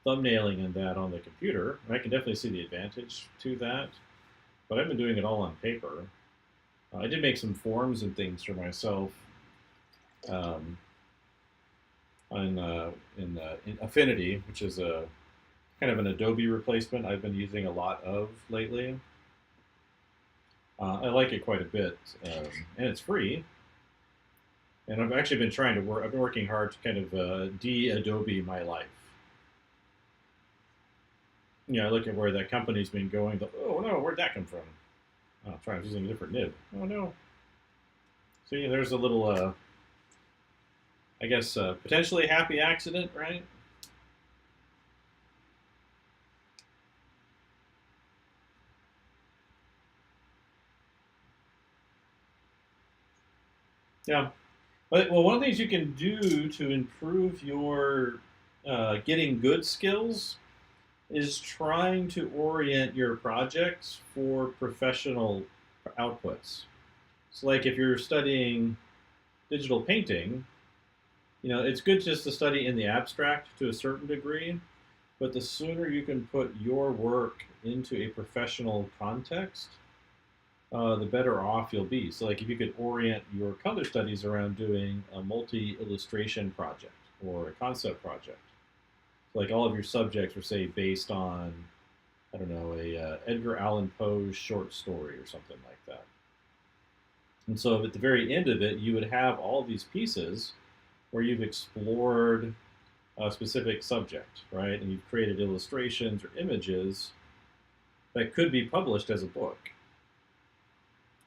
thumbnailing and that on the computer. And I can definitely see the advantage to that. But I've been doing it all on paper. I did make some forms and things for myself um, in Affinity, which is a kind of an Adobe replacement I've been using a lot of lately. I like it quite a bit, and it's free. And I've actually been trying to work. I've been working hard to kind of de-Adobe my life. I look at where that company's been going. Oh no, where'd that come from? Oh, sorry, I was using a different nib. Oh no. See, there's a little, I guess, potentially happy accident, right? Yeah. Well, one of the things you can do to improve your getting good skills is trying to orient your projects for professional outputs. So, like if you're studying digital painting, it's good just to study in the abstract to a certain degree, but the sooner you can put your work into a professional context, the better off you'll be. So, like if you could orient your color studies around doing a multi-illustration project or a concept project, so like all of your subjects are say based on, I don't know, a Edgar Allan Poe short story or something like that. And so at the very end of it, you would have all these pieces where you've explored a specific subject, right? And you've created illustrations or images that could be published as a book.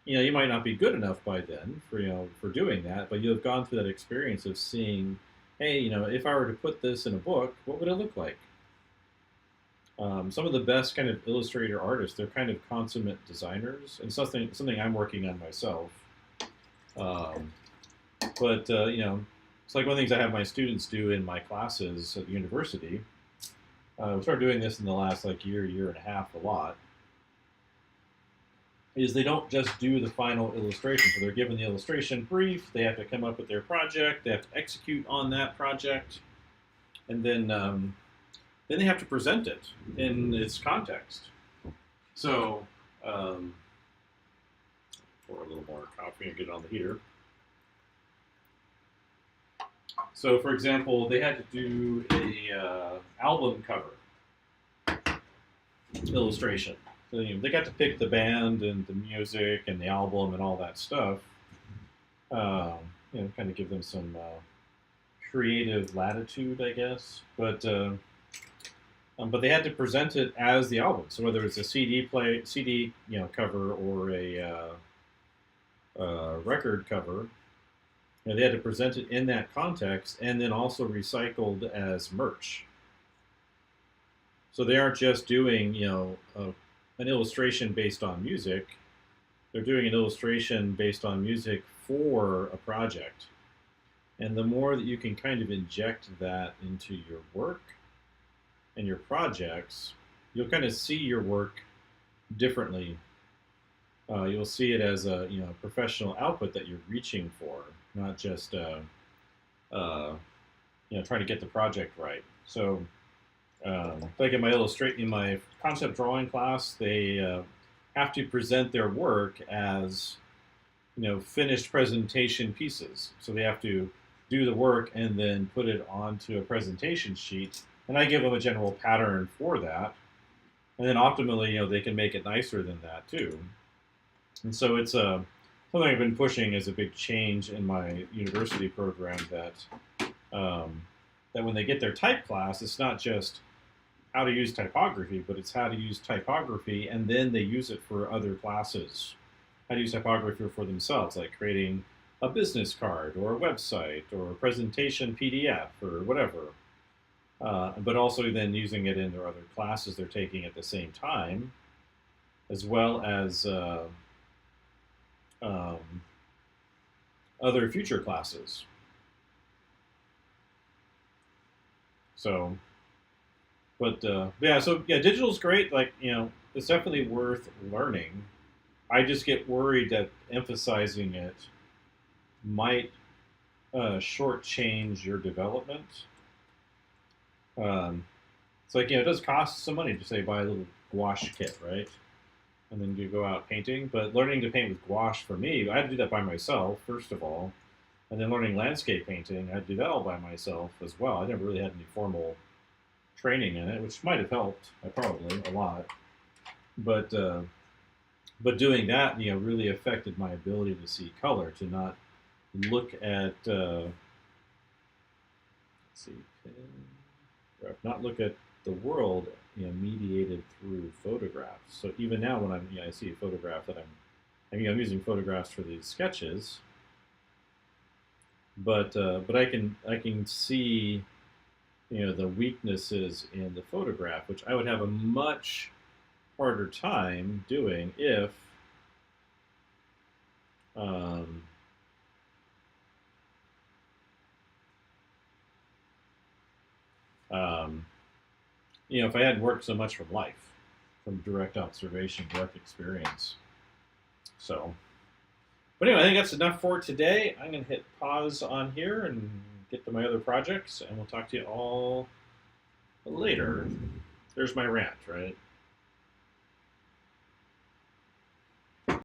You might not be good enough by then for doing that, but you have gone through that experience of seeing, hey, if I were to put this in a book, what would it look like? Some of the best kind of illustrator artists, they're kind of consummate designers, and something I'm working on myself. Um, but it's like one of the things I have my students do in my classes at the university. We started doing this in the last year and a half a lot. Is they don't just do the final illustration. So they're given the illustration brief. They have to come up with their project. They have to execute on that project, and then they have to present it in its context. So, pour a little more coffee and get it on the heater. So, for example, they had to do a album cover illustration. So, they got to pick the band and the music and the album and all that stuff. Kind of give them some creative latitude, I guess. But they had to present it as the album. So whether it's a CD cover or a record cover, they had to present it in that context and then also recycled as merch. So they aren't just doing an illustration based on music. They're doing an illustration based on music for a project. And the more that you can kind of inject that into your work and your projects, you'll kind of see your work differently. You'll see it as a professional output that you're reaching for, not just trying to get the project right. So, like in my concept drawing class, they have to present their work as finished presentation pieces. So they have to do the work and then put it onto a presentation sheet. And I give them a general pattern for that. And then optimally, they can make it nicer than that too. And so it's something I've been pushing as a big change in my university program that when they get their type class, it's not just how to use typography, but it's how to use typography and then they use it for other classes. How to use typography for themselves, like creating a business card or a website or a presentation PDF or whatever. But also then using it in their other classes they're taking at the same time, as well as other future classes. So Yeah, so yeah, digital's great. Like, it's definitely worth learning. I just get worried that emphasizing it might shortchange your development. It's like, it does cost some money to say buy a little gouache kit, right? And then you go out painting. But learning to paint with gouache for me, I had to do that by myself, first of all. And then learning landscape painting, I had to do that all by myself as well. I never really had any formal training in it, which might have helped, probably a lot. But but doing that, really affected my ability to see color, to not look at let's see, not look at the world, mediated through photographs. So even now, when I see a photograph that I'm using photographs for these sketches, but I can see, the weaknesses in the photograph, which I would have a much harder time doing if um, um, if I hadn't worked so much from life, from direct observation, direct experience. So, but anyway, I think that's enough for today. I'm going to hit pause on here and get to my other projects, and we'll talk to you all later. There's my rant, right?